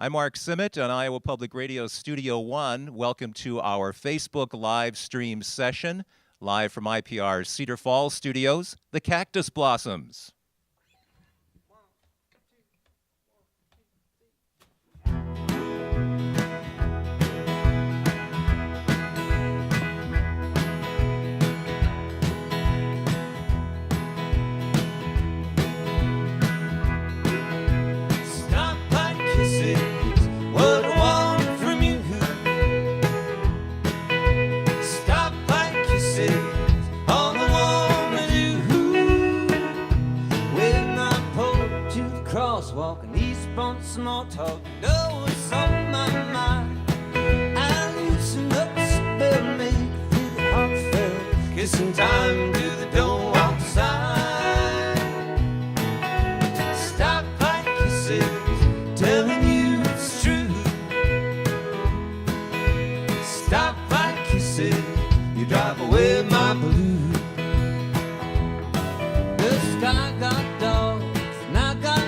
I'm Mark Simmet on Iowa Public Radio Studio One. Welcome to our Facebook live stream session, live from IPR's Cedar Falls studios, the Cactus Blossoms. Walking eastbound, small talk, know what's on my mind. I loosen up, spell, make through the heartfelt, kissing time to the door outside. Stop by kisses, telling you it's true. Stop by kisses, you drive away my blue. The sky got dark, and I got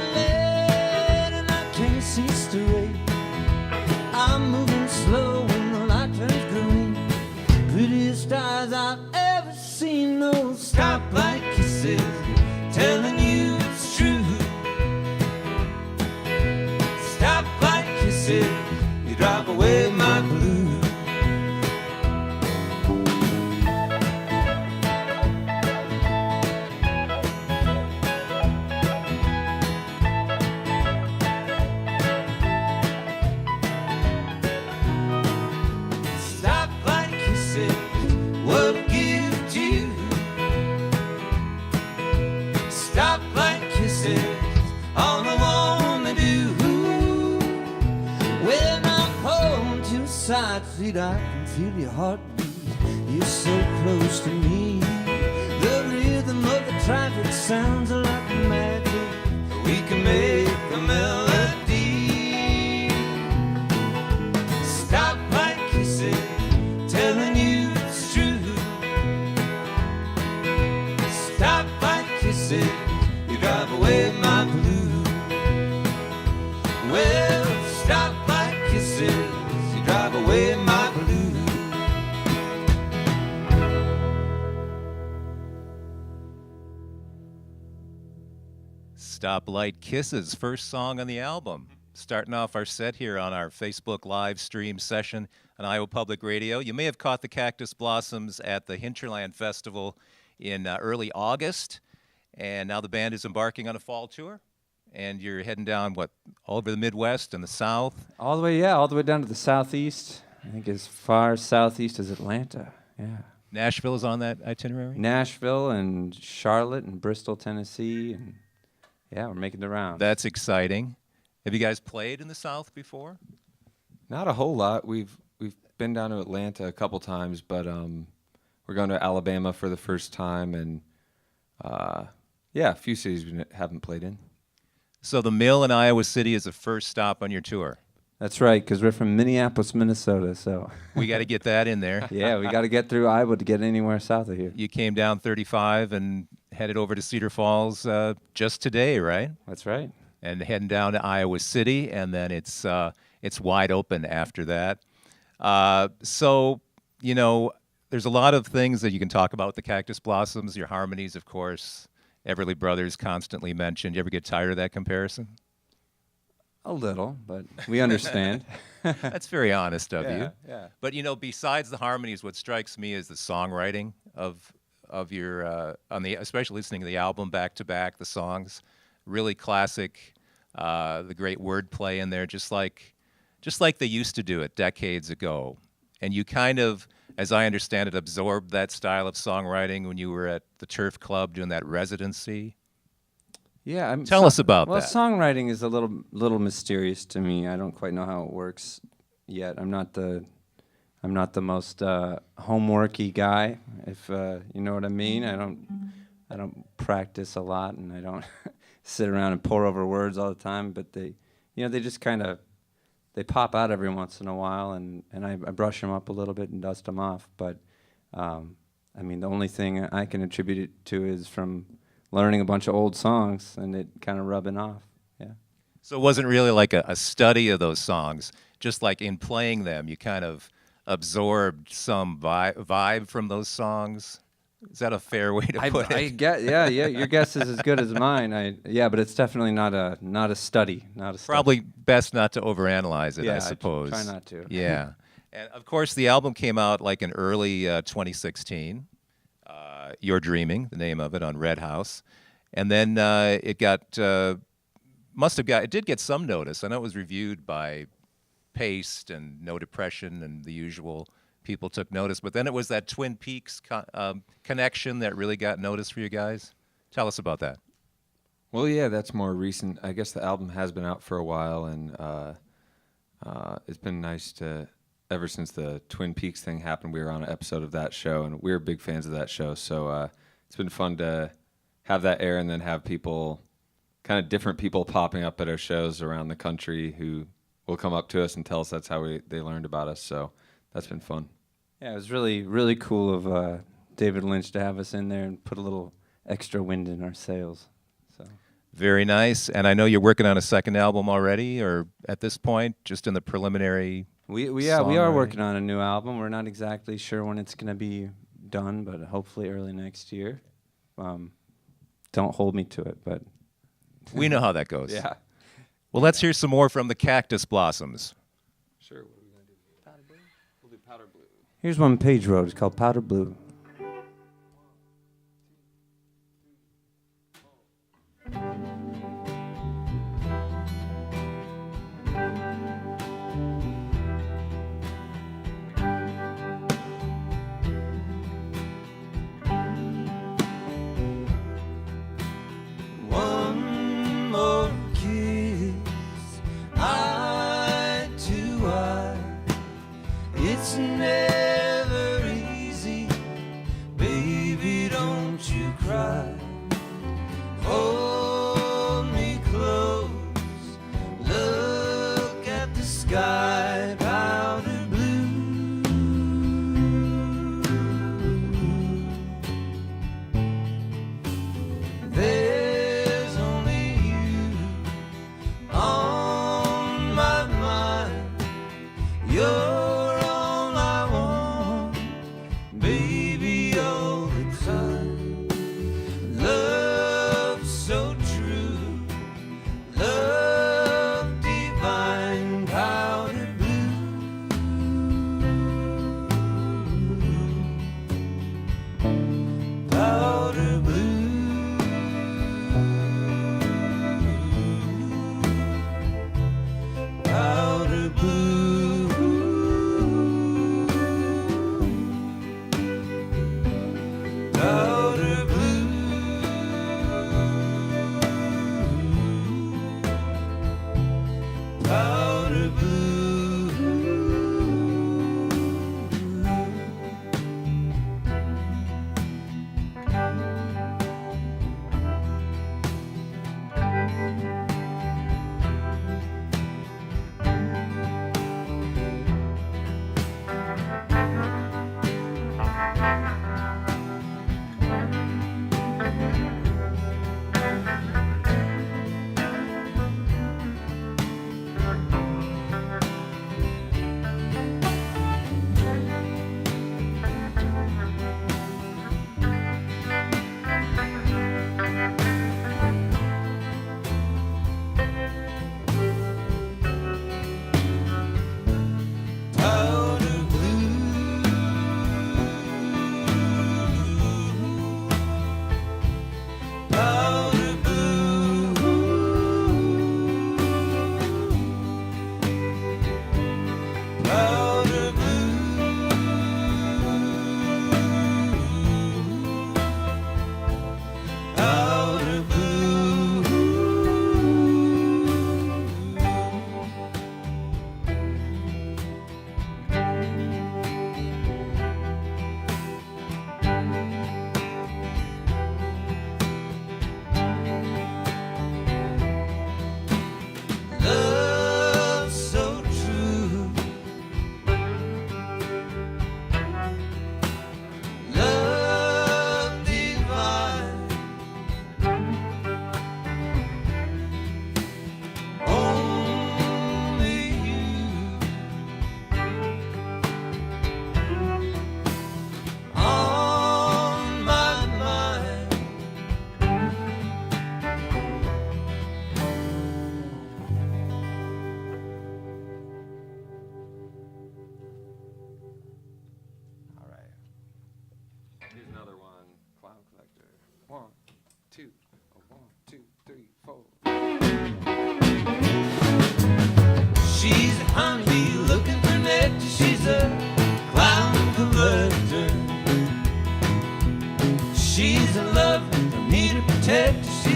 I'm moving slow when the light turns green. Prettiest eyes I've ever seen. Those stoplight kisses, telling you it's true. Stoplight kisses, you drive away my blue. Sweet, I can feel your heartbeat. You're so close to me. The rhythm of the traffic sounds like magic. We can make a melody. Stop by kissing, telling you it's true. Stop by kissing, you drive away my blue. Well, stop by kissing, drive away my blue. Stoplight Kisses, first song on the album. Starting off our set here on our Facebook live stream session on Iowa Public Radio. You may have caught the Cactus Blossoms at the Hinterland Festival in early August, and now the band is embarking on a fall tour. And you're heading down, what, all over the Midwest and the South? All the way down to the Southeast. I think as far southeast as Atlanta, yeah. Nashville is on that itinerary? Nashville and Charlotte and Bristol, Tennessee, and yeah, we're making the rounds. That's exciting. Have you guys played in the South before? Not a whole lot. We've been down to Atlanta a couple times, but we're going to Alabama for the first time, and yeah, a few cities we haven't played in. So the Mill in Iowa City is the first stop on your tour. That's right, because we're from Minneapolis, Minnesota, so. We got to get that in there. Yeah, we got to get through Iowa to get anywhere south of here. You came down 35 and headed over to Cedar Falls just today, right? That's right. And heading down to Iowa City, and then it's wide open after that. So, you know, there's a lot of things that you can talk about with the Cactus Blossoms, your harmonies, of course. Everly Brothers constantly mentioned. You ever get tired of that comparison? A little, but we understand. That's very honest of you. Yeah. But you know, besides the harmonies, what strikes me is the songwriting of your especially listening to the album back to back, the songs, really classic, the great wordplay in there, just like they used to do it decades ago. And you kind of, as I understand it, absorbed that style of songwriting when you were at the Turf Club doing that residency. Yeah, Tell us about well, that. Well, songwriting is a little mysterious to me. I don't quite know how it works yet. I'm not the most homeworky guy, if you know what I mean. I don't practice a lot, and I don't sit around and pore over words all the time. But they just kind of they pop out every once in a while, and I brush them up a little bit and dust them off. But I mean, the only thing I can attribute it to is from learning a bunch of old songs and it kind of rubbing off. Yeah. So it wasn't really like a study of those songs, just like in playing them, you kind of absorbed some vibe from those songs. Is that a fair way to put I it? get, yeah, yeah. Your guess is as good as mine. Yeah, but it's definitely not a study, not a study. Probably best not to overanalyze it, Yeah, I suppose. try not to. Yeah. And of course, the album came out like in early 2016. You're Dreaming, the name of it, on Red House. And then it did get some notice. I know it was reviewed by Paste and No Depression and the usual people took notice. But then it was that Twin Peaks connection that really got noticed for you guys. Tell us about that. Well, yeah, that's more recent. I guess the album has been out for a while, and it's been nice to, ever since the Twin Peaks thing happened, we were on an episode of that show, and we were big fans of that show. So it's been fun to have that air and then have people, kind of different people popping up at our shows around the country who will come up to us and tell us that's how they learned about us. So that's been fun. Yeah, it was really, really cool of David Lynch to have us in there and put a little extra wind in our sails. So Very nice. And I know you're working on a second album already, or at this point, just in the preliminary. we are songwriting? working on a new album. We're not exactly sure when it's going to be done, but hopefully early next year. Don't hold me to it, but We know how that goes. yeah. Well, let's hear some more from the Cactus Blossoms. Sure. What are we going to do? Powder blue? We'll do powder blue. Here's one Page wrote. It's called Powder Blue. One more kiss, eye to eye. It's never easy, baby, don't you cry. Hold me close, look at the sky, powder blue. There's only you on my mind. You're all I want, baby, all the time. Love so true, love divine, powder blue. Powder blue. Powder blue. Powder blue. Powder blue.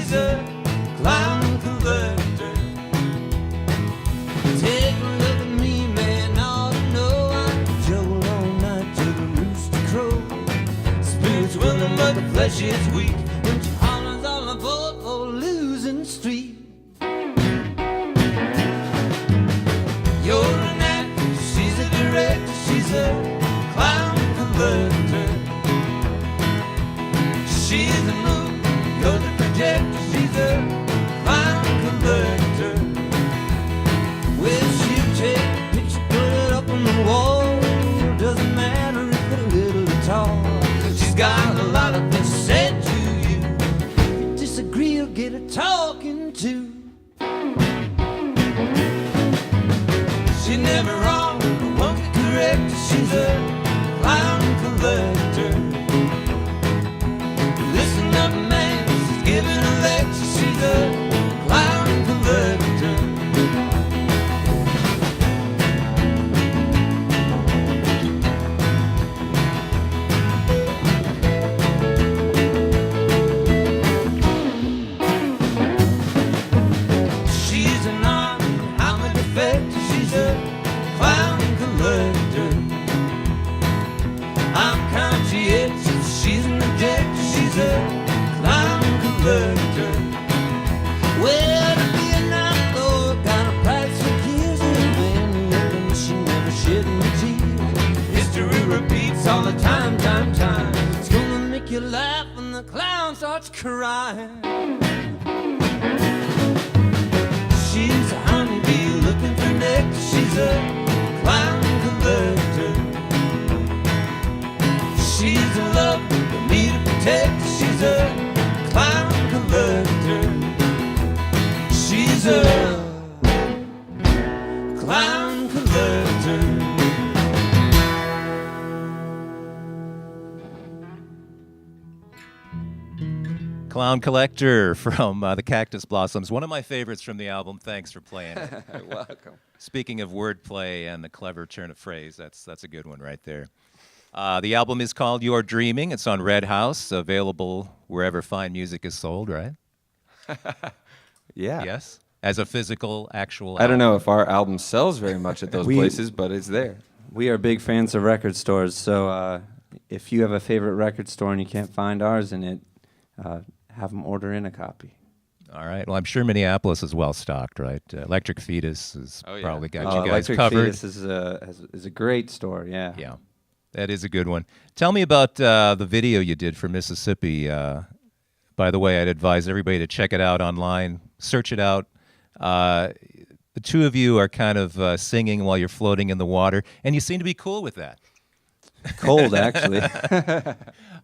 she's a clown collector. Take a look at me, man, ought to know I juggle all night till the rooster crows. Spirit's willing, but the flesh is weak. When she hollers all aboard for a losing streak. You're an actor, she's a director, she's a clown collector. She's a moon, you're the projector, she's a clown collector. Well, she'll take a picture, put it up on the wall. Doesn't matter if it's little or tall. She's got a lot of things said to you. If you disagree, you'll get a talking to. She's never wrong, no one can correct her. She's a clown collector. Listen up, man, she's giving a lecture. She's a clown collector. She's an arm, I'm a defector. She's a clown collector. I'm conscientious, she's an objector. She's a clown collector. Well, to be an outlaw, got a price for years. And then living, she never shed any tears. History repeats all the time. It's gonna make you laugh when the clown starts crying. She's a honeybee looking for nectar. She's a clown collector. She's a love for me to protect. She's a clown collector. She's a clown collector. Clown Collector from the Cactus Blossoms. One of my favorites from the album. Thanks for playing it. You're welcome. Speaking of wordplay and the clever turn of phrase, that's a good one right there. The album is called You're Dreaming. It's on Red House, available wherever fine music is sold, right? Yeah. Yes? As a physical, actual I don't album. know if our album sells very much at those places, but it's there. We are big fans of record stores, so if you have a favorite record store and you can't find ours in it, have them order in a copy. All right. Well, I'm sure Minneapolis is well stocked, right? Electric Fetus has Oh, yeah. probably got you guys Electric covered. Fetus is a great store, yeah. Yeah, that is a good one. Tell me about the video you did for Mississippi. By the way, I'd advise everybody to check it out online. Search it out. The two of you are kind of singing while you're floating in the water, and you seem to be cool with that. Cold, actually.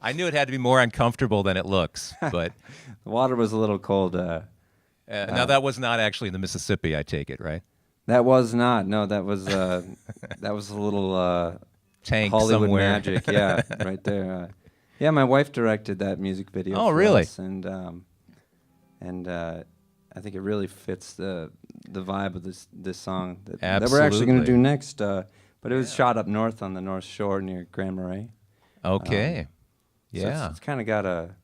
I knew it had to be more uncomfortable than it looks, but The water was a little cold. now that was not actually the Mississippi, I take it, right? That was not. No, that was a little Tank Hollywood somewhere. magic. Yeah, right there. Yeah, my wife directed that music video. Oh, for really? us, and I think it really fits the vibe of this song that we're actually going to Absolutely. do next. But it was shot up north on the North Shore near Grand Marais. Okay. So Yeah. it's kind of got a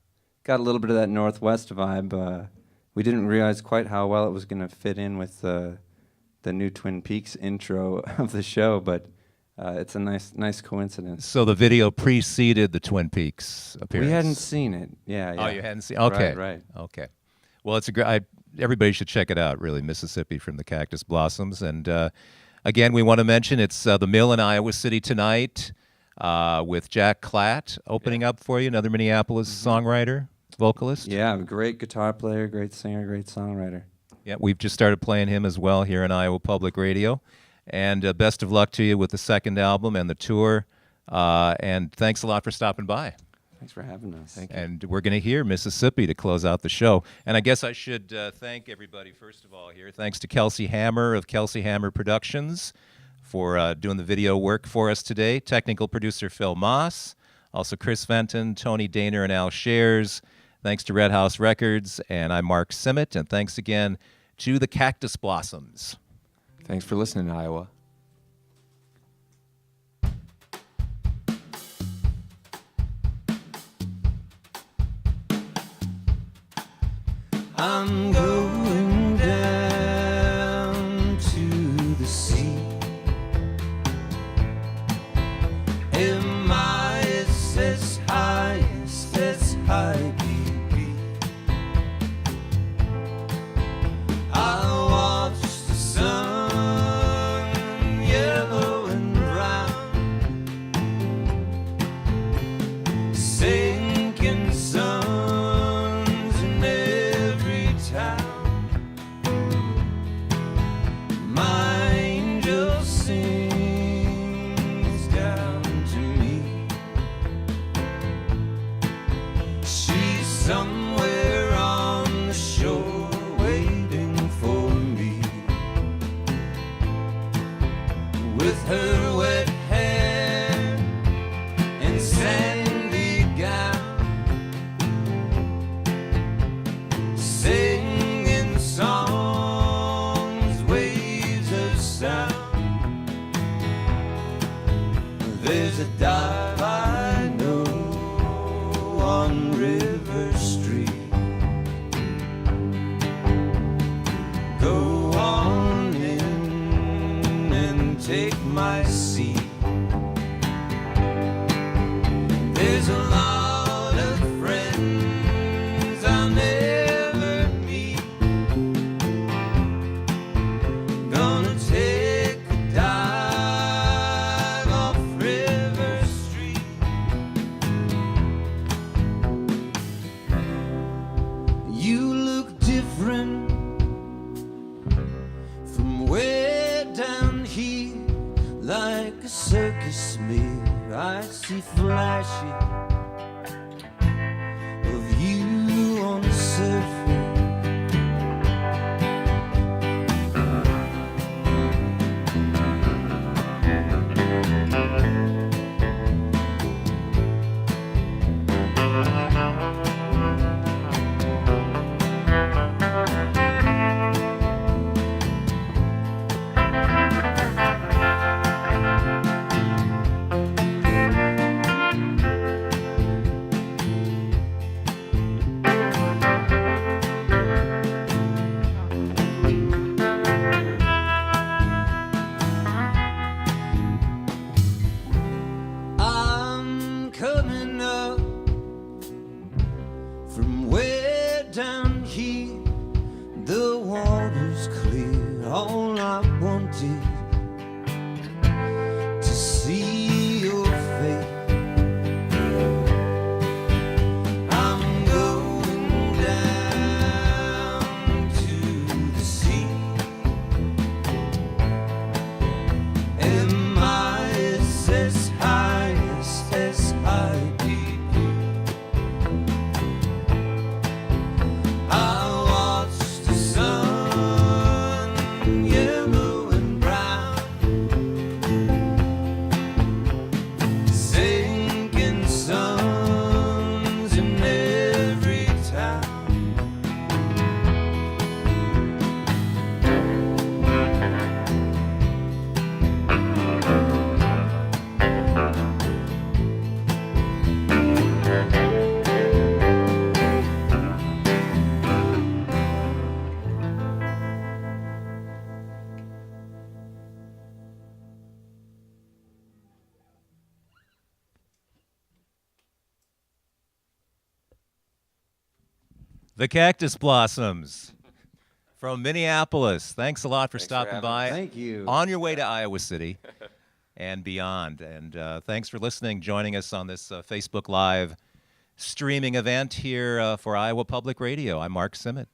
little bit of that Northwest vibe. We didn't realize quite how well it was going to fit in with the new Twin Peaks intro of the show, but it's a nice coincidence. So the video preceded the Twin Peaks appearance. We hadn't seen it. Yeah. Oh, you hadn't seen? Okay. Right. Okay. Well, it's a great. Everybody should check it out. Really, Mississippi from the Cactus Blossoms. And again, we want to mention it's the Mill in Iowa City tonight with Jack Klatt opening up for you, another Minneapolis songwriter, vocalist. Yeah, great guitar player, great singer, great songwriter. Yeah, we've just started playing him as well here on Iowa Public Radio. And best of luck to you with the second album and the tour. And thanks a lot for stopping by. Thanks for having us. And we're going to hear Mississippi to close out the show. And I guess I should thank everybody, first of all, here. Thanks to Kelsey Hammer of Kelsey Hammer Productions for doing the video work for us today. Technical producer Phil Moss. Also Chris Fenton, Tony Daner, and Al Shares. Thanks to Red House Records. And I'm Mark Simmet. And thanks again to the Cactus Blossoms. Thanks for listening, Iowa. with her wet hair and sandy gown, singing songs, waves of sound. There's a dive I know on River Street. Go on in and take my seat. There's a lot of friends I'll never meet. Gonna take a dive off River Street. You look different from way down here, like a circus smear. I see flashes of you on the surface. I'm coming up from way down here. The water's clear. All I wanted to see your face. I'm going down to the sea. M-I-S-S-I-S-S-I-P-P. I watched the sun, yellow and brown, sinking suns in every town. The Cactus Blossoms from Minneapolis. Thanks a lot for stopping having by. Thank you. On your way to Iowa City and beyond. And thanks for listening, joining us on this Facebook Live streaming event here for Iowa Public Radio. I'm Mark Simmet.